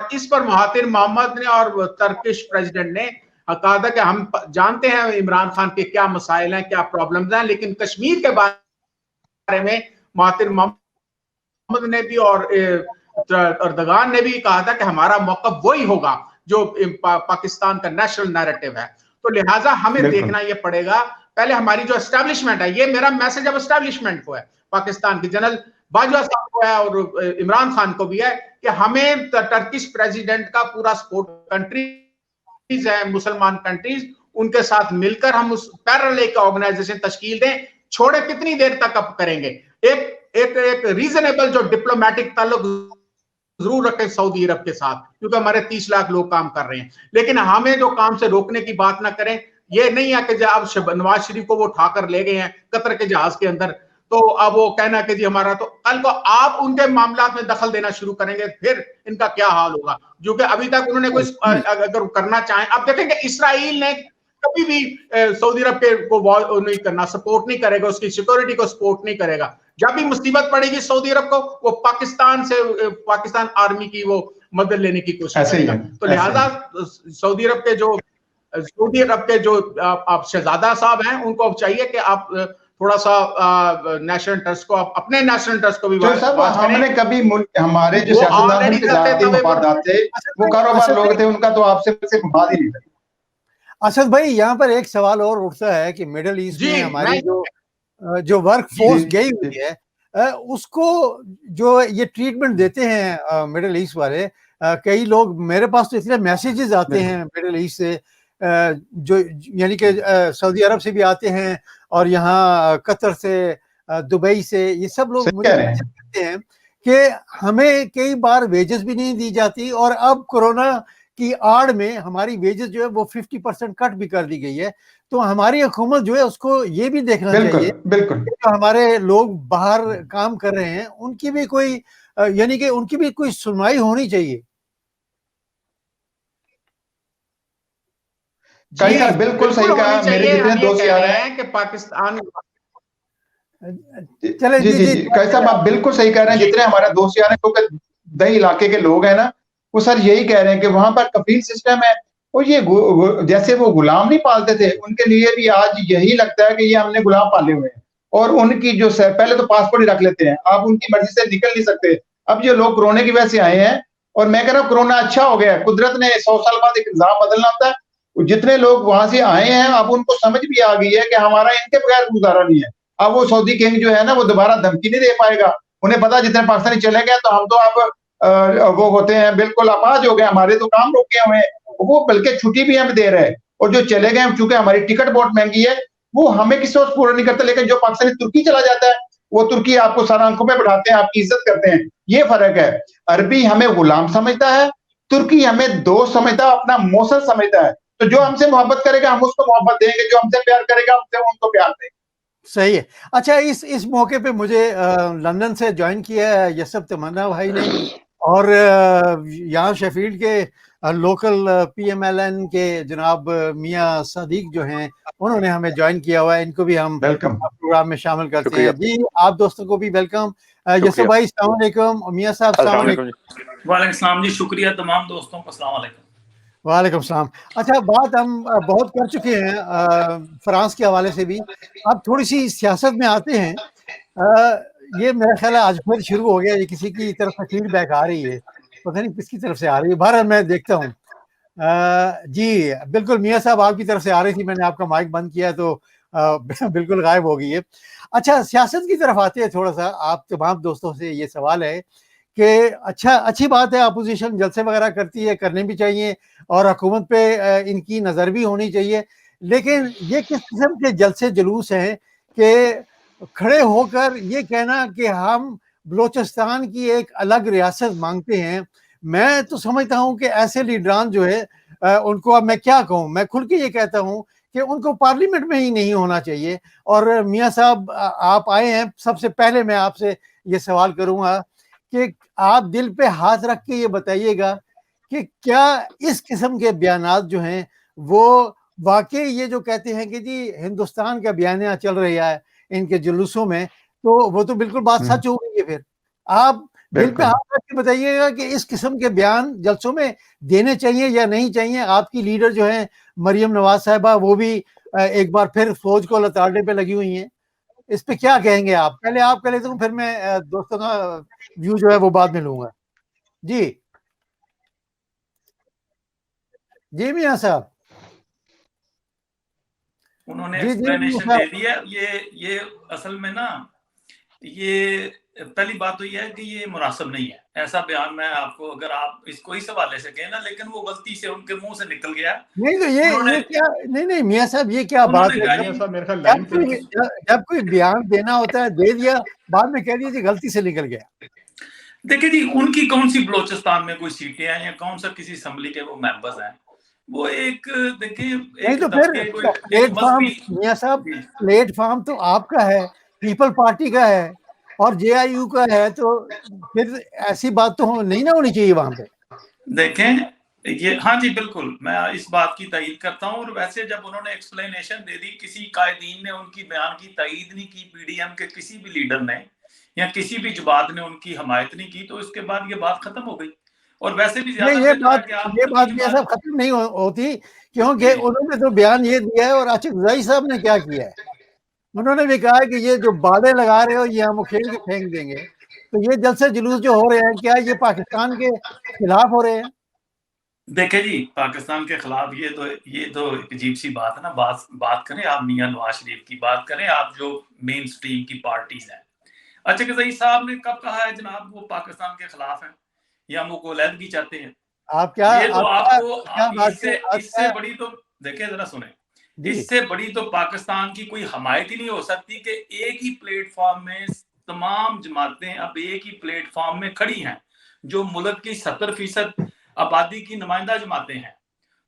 इस पर महातिर मोहम्मद ने और टर्किश प्रेसिडेंट ने कहा था कि हम जानते हैं इमरान खान के क्या मसाइल हैं, क्या प्रॉब्लम्स हैं, लेकिन कश्मीर के बारे में महातिर मोहम्मद ने भी और अर्दगान ने भी कहा था कि हमारा मौक़िफ़ वही होगा जो पाकिस्तान का नेशनल नैरेटिव है। तो लिहाजा हमें देखना ये पड़ेगा, पहले हमारी जो एस्टैब्लिशमेंट है, ये मेरा मैसेज अब एस्टैब्लिशमेंट को है, पाकिस्तान की जनरल बाजवा साहब को है और इमरान खान को भी है, कि हमें टर्किश प्रेसिडेंट का पूरा सपोर्ट, कंट्रीज है मुसलमान कंट्रीज, उनके साथ मिलकर हम उस पैरेलल एक ऑर्गेनाइजेशन तश्कील दें। छोड़े कितनी देर तक अब करेंगे, एक रीजनेबल जो डिप्लोमेटिक ताल्लुक जरूर रखें सऊदी अरब के साथ, क्योंकि हमारे 30 लाख लोग काम कर रहे हैं, लेकिन हमें जो काम से रोकने की बात ना करें। ये नहीं है कि जब नवाज शरीफ को वो उठाकर ले गए हैं कतर के जहाज के अंदर, तो अब वो कहना कि जी हमारा, तो कल को आप उनके मामला में दखल देना शुरू करेंगे, फिर इनका क्या हाल होगा। जो कि अभी तक उन्होंने कोई अगर करना चाहें, अब देखेंगे इसराइल ने कभी भी सऊदी अरब के को नहीं करना, सपोर्ट नहीं करेगा, उसकी सिक्योरिटी को सपोर्ट नहीं करेगा। जब भी मुसीबत पड़ेगी सऊदी अरब को, वो पाकिस्तान आर्मी की वो मदद लेने की कोशिश करेगा। तो लिहाजा सऊदी अरब के जो आप शहजादा साहब हैं, उनको अब चाहिए कि आप थोड़ा सा नेशनल इंटरेस्ट को, आप अपने नेशनल इंटरेस्ट को भी हमने कभी हमारे जो सियासतदान थे वो कारोबार लोग थे, उनका तो आपसे सिर्फ बात ही नहीं था। असद भाई, यहाँ पर एक सवाल और उठता है कि मिडिल ईस्ट में हमारी जो वर्क फोर्स गई हुई है, उसको जो ये ट्रीटमेंट देते हैं मिडिल ईस्ट वाले, कई लोग, मेरे पास तो इतने मैसेजेस आते हैं मिडिल ईस्ट से, जो यानी कि सऊदी अरब से भी आते हैं और यहाँ कतर से, दुबई से, ये सब लोग मुझे कहते हैं कि हमें कई बार वेजेस भी नहीं दी जाती, और अब कोरोना की आड़ में हमारी वेजेस जो है वो 50% कट भी कर दी गई है। तो हमारी हुकूमत जो है उसको ये भी देखना चाहिए जो हमारे लोग बाहर काम कर रहे हैं उनकी भी कोई, यानी कि उनकी भी कोई सुनवाई होनी चाहिए। बिल्कुल सही कहा। मेरे जितने दोस्त यार हैं कि पाकिस्तान चले जी जी जी कैसा आप बिल्कुल सही कह रहे हैं। जितने हमारे दोस्त यार क्योंकि दही इलाके के लोग हैं ना, वो सर यही कह रहे हैं कि वहां पर कफील सिस्टम है और ये जैसे वो गुलाम नहीं पालते थे, उनके लिए भी आज यही लगता है कि ये हमने गुलाम पाले हुए हैं। और उनकी जो पहले तो पासपोर्ट ही रख लेते हैं, आप उनकी मर्जी से निकल नहीं सकते। अब जो लोग कोरोना की वजह से आए हैं, और मैं कह रहा हूँ कोरोना अच्छा हो गया, कुदरत ने 100 साल बाद एक निजाम बदलना होता है। जितने लोग वहां से आए हैं अब उनको समझ भी आ गई है कि हमारा इनके बगैर गुजारा नहीं है। अब वो सऊदी किंग जो है ना, वो दोबारा धमकी नहीं दे पाएगा। उन्हें पता जितने पाकिस्तानी चले गए तो हम तो अब वो होते हैं बिल्कुल अपाज हो गए, हमारे तो काम रोके हुए हैं। वो बल्कि छुट्टी भी हमें दे रहे हैं। और जो चले गए, चूंकि हमारी टिकट बहुत महंगी है, वो हमें किसी वक्त पूरा नहीं करता। लेकिन जो पाकिस्तानी तुर्की चला जाता है, वो तुर्की आपको सारा आंखों में बढ़ाते हैं, आपकी इज्जत करते हैं। ये फर्क है। अरबी हमें गुलाम समझता है, तुर्की हमें दोस्त समझता है, अपना मौसल समझता है। तो जो हमसे मोहब्बत करेगा हम उसको मोहब्बत देंगे, जो हमसे प्यार करेगा हमसे उनको प्यार देंगे। सही है। अच्छा, इस मौके पे मुझे लंदन से ज्वाइन किया है यसब तमन्ना भाई ने, और यहाँ शेफील्ड के लोकल पीएमएलएन के जनाब मियाँ सदीक जो हैं, उन्होंने हमें ज्वाइन किया हुआ है। इनको भी हम वेलकम प्रोग्राम में शामिल करते हैं। जी, आप दोस्तों को भी वेलकम। यसब भाई अस्सलाम वालेकुम, मियाँ साहब अस्सलाम वालेकुम। वालेकुम सलाम जी, शुक्रिया तमाम दोस्तों को, अस्सलाम वालेकुम। वालेकुम सलाम। अच्छा, बात हम बहुत कर चुके हैं फ्रांस के हवाले से भी। अब थोड़ी सी सियासत में आते हैं। ये मेरा ख्याल है आज फिर शुरू हो गया, ये किसी की तरफ से फीडबैक आ रही है, पता नहीं किसकी तरफ से आ रही है। बहरहाल मैं देखता हूँ। जी बिल्कुल मियाँ साहब, आपकी तरफ से आ रही थी, मैंने आपका माइक बंद किया तो बिल्कुल गायब हो गई है। अच्छा, सियासत की तरफ आते हैं थोड़ा सा। आप तमाम दोस्तों से ये सवाल है कि अच्छा, अच्छी बात है अपोजिशन जलसे वगैरह करती है, करने भी चाहिए, और हुकूमत पे इनकी नज़र भी होनी चाहिए। लेकिन ये किस किस्म के जलसे जुलूस हैं कि खड़े होकर ये कहना कि हम बलोचिस्तान की एक अलग रियासत मांगते हैं। मैं तो समझता हूँ कि ऐसे लीडरान जो है उनको, अब मैं क्या कहूँ, मैं खुल के ये कहता हूँ कि उनको पार्लियामेंट में ही नहीं होना चाहिए। और मियाँ साहब आप आए हैं, सबसे पहले मैं आपसे ये सवाल करूँगा कि आप दिल पे हाथ रख के ये बताइएगा कि क्या इस किस्म के बयानात जो हैं वो वाकई ये जो कहते हैं कि जी हिंदुस्तान का बयानिया चल रहा है इनके जुलूसों में, तो वो तो बिल्कुल बात सच हो गई है। फिर आप दिल पे हाथ रख के बताइएगा कि इस किस्म के बयान जलसों में देने चाहिए या नहीं चाहिए। आपकी लीडर जो है मरियम नवाज साहिबा, वो भी एक बार फिर फौज को लताड़ने पे लगी हुई हैं। इस पे क्या कहेंगे आप? पहले आप कह लेते हूँ, फिर मैं दोस्तों का व्यू जो है वो बाद में लूंगा। जी जी मियाँ साहब, उन्होंने जी जी एक्सप्लेनेशन दे दिया। ये असल में ना, ये पहली बात तो ये है कि ये मुनासिब नहीं है ऐसा बयान। मैं आपको, अगर आप इसको इस हवाले से कहें ना, लेकिन वो गलती से उनके मुंह से निकल गया। नहीं तो ये क्या, नहीं मियाँ साहब, ये क्या बात है? जब कोई बयान देना होता है दे दिया, बाद में कह दीजिए गलती से निकल गया। देखिए जी, उनकी कौन सी बलोचिस्तान में कोई सीटें हैं या कौन सा किसी असेंबली के वो मेंबर्स हैं? वो एक, देखिए, नहीं एक तो फिर प्लेटफॉर्म मियाँ साहब, प्लेटफॉर्म तो आपका है, पीपल पार्टी का है और जेआईयू का है, तो फिर ऐसी बात तो नहीं ना होनी चाहिए वहां पे। देखें ये, हाँ जी बिल्कुल, मैं इस बात की तायीद करता हूँ। और वैसे जब उन्होंने एक्सप्लेनेशन दे दी, किसी कायदीन ने उनकी बयान की तायीद नहीं की, पीडीएम के किसी भी लीडर ने या किसी भी जमात ने उनकी हमायत नहीं की, तो इसके बाद ये बात खत्म हो गई। और वैसे भी ज्यादा ये बात भी ऐसा खत्म नहीं होती, क्योंकि उन्होंने तो बयान ये दिया है। और आशिक जई साहब ने क्या किया है, उन्होंने भी कहा है कि ये जो बातें लगा रहे हो ये हम उखेड़ के फेंक देंगे। तो ये जलसे जुलूस जो हो रहे हैं, क्या ये पाकिस्तान के खिलाफ हो रहे हैं? देखे जी, पाकिस्तान के खिलाफ ये तो एक अजीब सी बात है ना। बात करें आप मियां नवाज शरीफ की, बात करें आप जो मेन स्ट्रीम की पार्टीज हैं। अच्छा, कि साहब ने कब कहा है जनाब वो पाकिस्तान के खिलाफ हैं या वो कोलैदगी चाहते हैं? आप क्या, ये तो आपको इससे बड़ी तो, देखिए जरा सुने, इससे बड़ी तो पाकिस्तान की कोई हमायत ही नहीं हो सकती कि एक ही प्लेटफॉर्म में तमाम जमातें अब एक ही प्लेटफॉर्म में खड़ी हैं, जो मुल्क की 70% आबादी की नुमाइंदा जमातें हैं।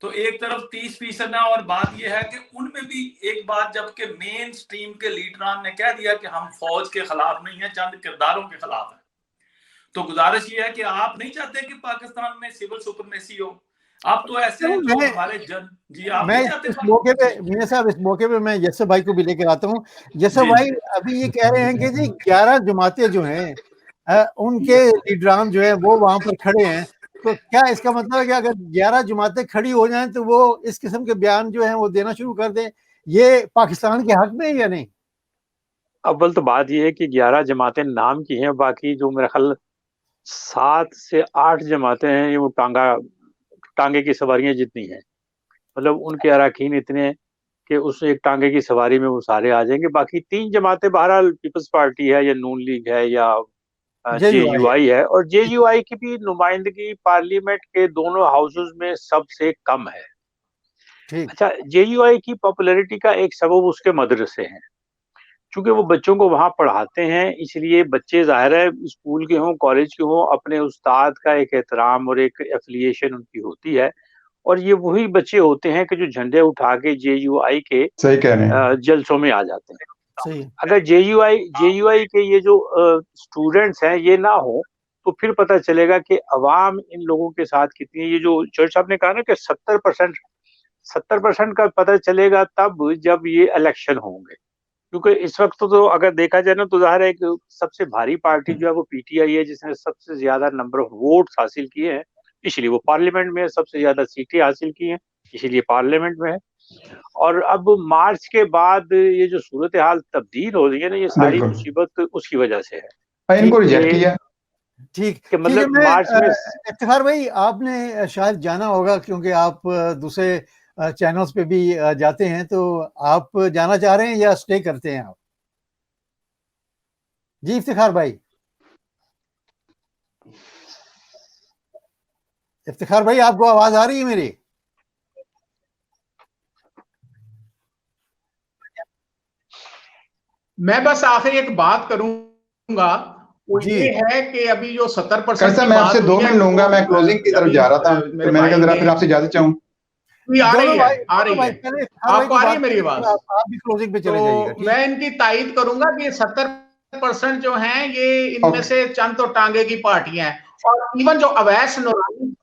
तो एक तरफ 30% है, और बात यह है कि उनमें भी एक बात, जबकि मेन स्ट्रीम के लीडरान ने कह दिया कि हम फौज के खिलाफ नहीं है, चंद किरदारों के खिलाफ है। तो गुजारिश ये है कि आप नहीं चाहते कि पाकिस्तान में सिविल सुपरमेसी हो, अब तो ऐसे तो जो मैं हमारे जन जी आप मैं नहीं चाहते इस मौके पे मीना साहब, इस मौके पे मैं यस्सर भाई को भी लेकर आता हूँ। यस्सर जी भाई अभी ये कह रहे हैं कि जी 11 जमातें जो हैं उनके लीडरान जो है वो वहां पर खड़े हैं, तो क्या इसका मतलब है कि अगर 11 जमातें खड़ी हो जाएं तो वो इस किस्म के बयान जो हैं वो देना शुरू कर दें? ये पाकिस्तान के हक में है या नहीं? अव्वल तो बात ये है कि 11 जमातें नाम की हैं, बाकी जो मेरा ख्याल 7 से 8 जमातें हैं, ये वो टांगे की सवारियां जितनी हैं। मतलब उनके अरकान इतने हैं कि उस एक टांगे की सवारी में वो सारे आ जाएंगे। बाकी 3 जमातें बहरहाल पीपल्स पार्टी है या नून लीग है या JUI है। JUI है, और JUI की भी नुमाइंदगी पार्लियामेंट के दोनों हाउसेज में सबसे कम है। ठीक। अच्छा, JUI की पॉपुलैरिटी का एक सबब उसके मदरसे हैं, क्योंकि वो बच्चों को वहाँ पढ़ाते हैं, इसलिए बच्चे ज़ाहिर है स्कूल के हों कॉलेज के हों, अपने उस्ताद का एक एहतराम और एक एफिलिएशन उनकी होती है। और ये वही बच्चे होते हैं कि जो झंडे उठा के JUI के सही कह रहे हैं। जलसों में आ जाते हैं। सही। अगर JUI के ये जो स्टूडेंट्स हैं ये ना हो, तो फिर पता चलेगा कि अवाम इन लोगों के साथ कितनी है। ये जो चर्च साहब ने कहा ना कि 70% का पता चलेगा तब जब ये इलेक्शन होंगे, क्योंकि इस वक्त तो अगर देखा जाए ना तो ज़ाहिर है एक सबसे भारी पार्टी जो है वो PTI है, जिसने सबसे ज्यादा नंबर ऑफ वोट्स हासिल किए हैं, इसलिए वो पार्लियामेंट में सबसे ज्यादा सीटें हासिल की हैं, इसीलिए पार्लियामेंट में है। और अब मार्च के बाद ये जो सूरत हाल तब्दील हो रही है ना, ये सारी बिल्कुल। मुसीबत उसकी वजह से है इनको रिजेक्ट किया। ठीक कि ठीक है। मतलब मैं मार्च में इफ्तिखार भाई, आपने शायद जाना होगा क्योंकि आप दूसरे चैनल्स पे भी जाते हैं, तो आप जाना चाह रहे हैं या स्टे करते हैं आप? जी इफ्तिखार भाई। इफ्तिखार भाई, आपको आवाज आ रही है मेरी? मैं बस आखिर एक बात करूंगा, वो जी। ये है कि अभी जो 70% कैसा, की मैं बात आपसे 2 हुई है मिनट लूंगा, मैं वो क्लोजिंग की तरफ अभी जा रहा था, मेरे तो मैंने कहा भाई जरा ने फिर आपसे इजाजत चाहूँ। आ रही है, आ दोनों रही भाई है। पहले इफ्तिखार भाई आपको की आ रही बात है मेरी करें, आवाज? आप भी क्लोजिंग पे चले जाइएगा। तो ठीक। मैं इनकी तायद करूंगा कि 70% जो हैं ये इनमें ओके। से चंद तो टांगे की पार्टियां हैं। और इवन जो अवैस नूरानी,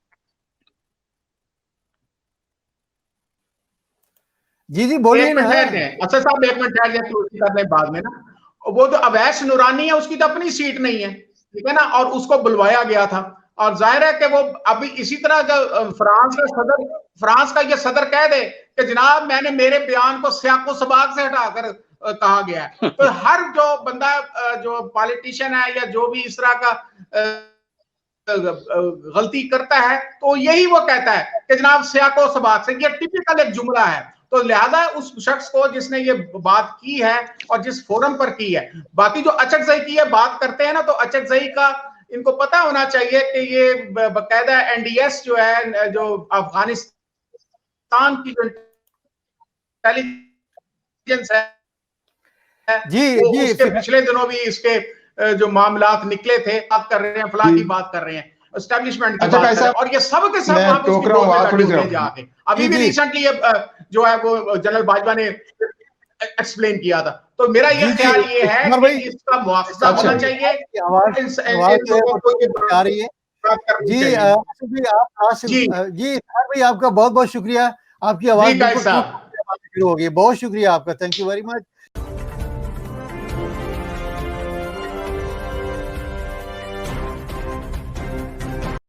जी जी बोलिए एक ना। मिनट ठहर जाए, अच्छा साहब एक मिनट ठहर जाए, क्लोजिंग करने बाद में ना, वो जो अवैस नूरानी है उसकी तो अपनी सीट नहीं है, ठीक है ना, और उसको बुलवाया गया था। और जाहिर है कि वो अभी इसी तरह का फ्रांस का ये सदर कह दे कि जनाब मैंने मेरे बयान को सियाको सबाक से हटाकर कहा गया है, तो हर जो बंदा जो पॉलिटिशियन है या जो भी इस तरह का गलती करता है तो यही वो कहता है कि जनाब सियाको सबाक से, ये टिपिकल एक जुमला है। तो लिहाजा उस शख्स को जिसने ये बात की है और जिस फोरम पर की है, बाकी जो अचकजई की है बात करते हैं ना, तो अचकजई का इनको पता होना चाहिए कि ये बाकायदा NDS जो है, जो अफगानिस्तान की जो इंटेलिजेंस है, जी वो जी उसके पिछले दिनों भी इसके जो मामलात निकले थे, बात कर रहे हैं, फलां की बात कर रहे हैं, एस्टेब्लिशमेंट की अच्छा बात भाई कर रहे हैं, साहब, और ये सब के सब मैं वहां पे टोक उसकी रहा हूँ, गोद में आवाज बैठे थोड़ी सी होते हैं रखो। जाके। अभी जी भी जी रिसेंटली जो है वो जनरल बाजवा ने एक्सप्लेन किया था। तो मेरा ये जी जी ख्याल ये है इफ्तिखार कि भाई, इसका मुआवजा अच्छा। होना चाहिए आवाज इन जो है लोगों वो को ये आ रही है। बात करनी जी चाहिए। जी आप जी जी इफ्तिखार भाई, आपका बहुत बहुत शुक्रिया। आपकी जी आवाज गाइस बिल्कुल साहब, शुरू हो गई। बहुत शुक्रिया आपका, थैंक यू वेरी मच।